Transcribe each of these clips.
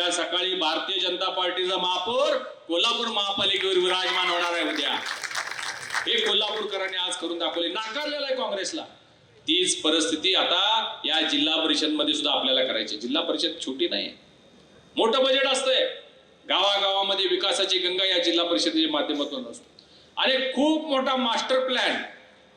उद्या सकाळी भारतीय जनता पार्टीचा महापौर कोल्हापूर महापालिकेवर विराजमान होणार आहे उद्या. हे कोल्हापूरकरांनी आज करून दाखवले. नाकारलेलं आहे काँग्रेसला. तीच परिस्थिती आता या जिल्हा परिषद मध्ये सुद्धा आपल्याला करायची. जिल्हा परिषद छोटी नाही, मोठं बजेट असतंय. गावागावामध्ये विकासाची गंगा या जिल्हा परिषदेच्या माध्यमातून असतो आणि खूप मोठा मास्टर प्लॅन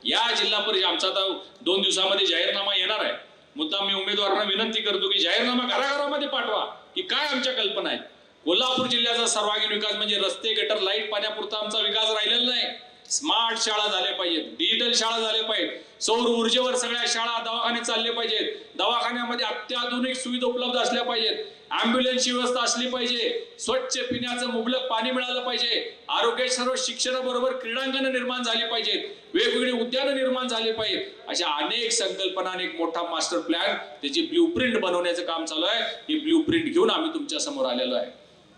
या जिल्हा परिषद. आमचा आता 2 दिवसामध्ये जाहीरनामा येणार आहे. मुद्दा मी उमेदवारांना विनंती करतो की जाहीरनामा घराघरामध्ये पाठवा की काय आमच्या कल्पना आहेत. कोल्हापूर जिल्ह्याचा सर्वांगीण विकास म्हणजे रस्ते, गटर, लाईट, पाण्यापुरता आमचा विकास राहिलेला नाही. स्मार्ट शाळा झाल्या पाहिजेत, डिजिटल शाळा झाल्या पाहिजेत, सौर ऊर्जेवर सगळ्या शाळा, दवाखाने चालले पाहिजेत, दवाखान्यामध्ये अत्याधुनिक सुविधा उपलब्ध असल्या पाहिजेत, ॲम्ब्युलन्सची व्यवस्था असली पाहिजे, स्वच्छ पिण्याचं मुबलक पाणी मिळालं पाहिजे, आरोग्य सर्व शिक्षणाबरोबर क्रीडांगण निर्माण झाली पाहिजेत, वेगवेगळी उद्यानं निर्माण झाली पाहिजेत. अशा अनेक संकल्पना आणि एक मोठा मास्टर प्लॅन, त्याची ब्ल्यूप्रिंट बनवण्याचं काम चालू आहे. ही ब्ल्यूप्रिंट घेऊन आम्ही तुमच्या समोर आलेलो आहे.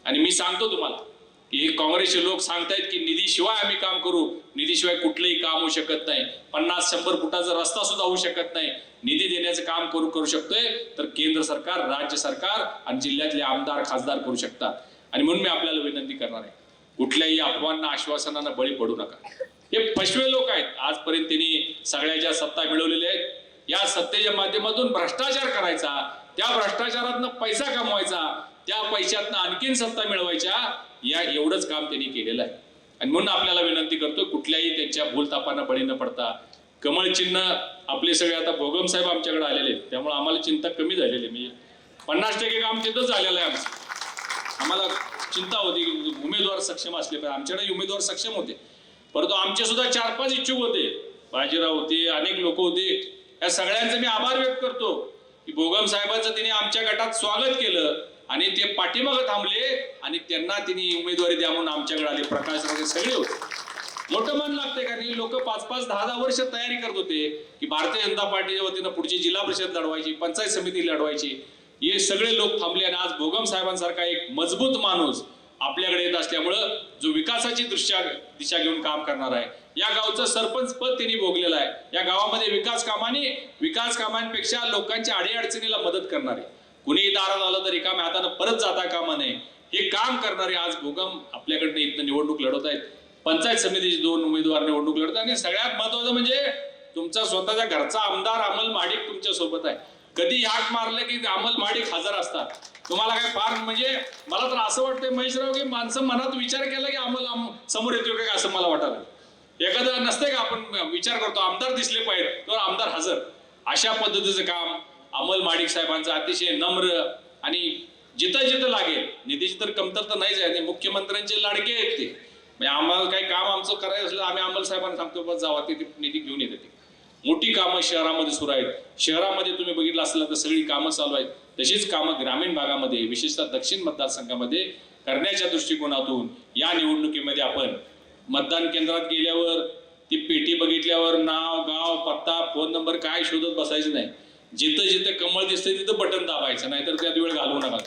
आणि मी सांगतो तुम्हाला की हे काँग्रेसचे लोक सांगतायत की निधीशिवाय आम्ही काम करू. निधीशिवाय कुठलंही काम होऊ शकत नाही. 50-100 फुटाचा रस्ता सुद्धा होऊ शकत नाही. निधी देण्याचं काम करू शकतोय तर केंद्र सरकार, राज्य सरकार आणि जिल्ह्यातले आमदार, खासदार करू शकतात. आणि म्हणून मी आपल्याला विनंती करणार आहे, कुठल्याही अफवांना, आश्वासनांना बळी पडू नका. हे फसवे लोक आहेत. आजपर्यंत त्यांनी सगळ्या ज्या सत्ता मिळवलेल्या आहेत, या सत्तेच्या माध्यमातून भ्रष्टाचार करायचा, त्या भ्रष्टाचारातनं पैसा कमवायचा, त्या पैशातनं आणखीन सत्ता मिळवायच्या, या एवढंच काम त्यांनी केलेलं आहे. आणि म्हणून आपल्याला विनंती करतो, कुठल्याही त्यांच्या भूलतापांना बळी न पडता कमळ चिन्ह आपले सगळे आता भोगम साहेब आमच्याकडे आलेले आहेत, त्यामुळे आम्हाला चिंता कमी झालेली आहे. म्हणजे 50% काम तिथंच झालेलं आहे आमचं. आम्हाला चिंता होती उमेदवार सक्षम असले पाहिजे. आमच्याकडे उमेदवार सक्षम होते, परंतु आमचे सुद्धा 4-5 इच्छुक होते. बाजीराव होते, अनेक लोक होते. या सगळ्यांचे मी आभार व्यक्त करतो की भोगम साहेबांचं तिने आमच्या गटात स्वागत केलं आणि ते पाठीमागं थांबले आणि त्यांना तिने उमेदवारी द्या म्हणून आमच्याकडे आले. प्रकाश वगैरे सगळे होते. मोठं मन लागते कारण ही लोक 5-5, 10-10 वर्ष तयारी करत होते की भारतीय जनता पार्टीच्या वतीनं पुढची जिल्हा परिषद लढवायची, पंचायत समिती लढवायची. हे सगळे लोक थांबले आणि आज भोगम साहेबांसारखा एक मजबूत माणूस आपल्याकडे येत असल्यामुळं जो विकासाची दिशा घेऊन काम करणार आहे. या गावचं सरपंच पद त्यांनी भोगलेलं आहे. या गावामध्ये विकास कामांपेक्षा लोकांच्या अडीअडचणीला मदत करणारे, कुणीही दारात आलं तर रिकाम्या हातानं परत जाता कामा नये, हे काम करणारे आज भोगम आपल्याकडनं इथं निवडणूक लढवत आहेत. पंचायत समितीचे 2 उमेदवार निवडणूक लढवत आणि सगळ्यात महत्वाचं म्हणजे तुमचा स्वतःच्या घरचा आमदार अमल महाडिक तुमच्या सोबत आहे. कधी हाक मारले की अमल महाडिक हजर असतात. तुम्हाला काय फार म्हणजे मला तर असं वाटतंय महेशराव की माणसं मनात विचार केला की अमल समोर येतो का असं मला वाटायला. एखादं नसते का आपण विचार करतो आमदार दिसले पाहिजे तर आमदार हजर. अशा पद्धतीचं काम अमल महाडिक साहेबांचं अतिशय नम्र आणि जिथं लागेल, निधीची तर कमतरता नाहीच आहे. मुख्यमंत्र्यांचे लाडके आहेत ते. म्हणजे आम्हाला काही काम आमचं करायचं असलं आम्ही अमल साहेबांना सांगतो बस जावा, ते निधी घेऊन येते. मोठी कामं शहरामध्ये सुरू आहेत. शहरामध्ये तुम्ही बघितलं असलं तर सगळी कामं चालू आहेत. तशीच कामं ग्रामीण भागामध्ये, विशेषतः दक्षिण मतदारसंघामध्ये करण्याच्या दृष्टिकोनातून या निवडणुकीमध्ये आपण मतदान केंद्रात गेल्यावर ती पेटी बघितल्यावर नाव, गाव, पत्ता, फोन नंबर काय शोधत बसायचं नाही. जिथं कमळ दिसतंय तिथं बटन दाबायचं, नाहीतर त्यात वेळ घालवू नका.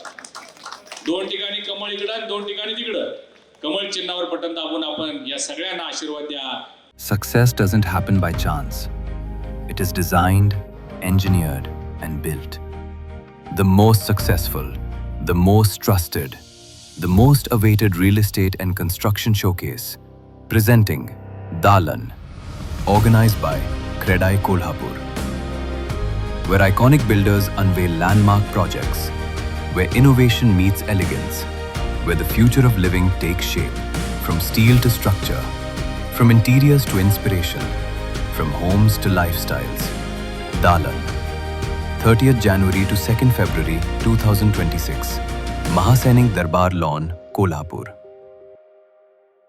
2 ठिकाणी कमळ इकडं आणि 2 ठिकाणी तिकडं. कमळ चिन्हावर बटन दाबून आपण या सगळ्यांना आशीर्वाद द्या. Success doesn't happen by chance. It is designed, engineered, and built. The most successful, the most trusted, the most awaited real estate and construction showcase. Presenting Dalan, organized by Credai Kolhapur. Where iconic builders unveil landmark projects. Where innovation meets elegance. Where the future of living takes shape. From steel to structure. From interiors to inspiration. From homes to lifestyles. Dalan. 30th January to 2nd February 2026. Mahasainik Darbar Lawn, Kolhapur.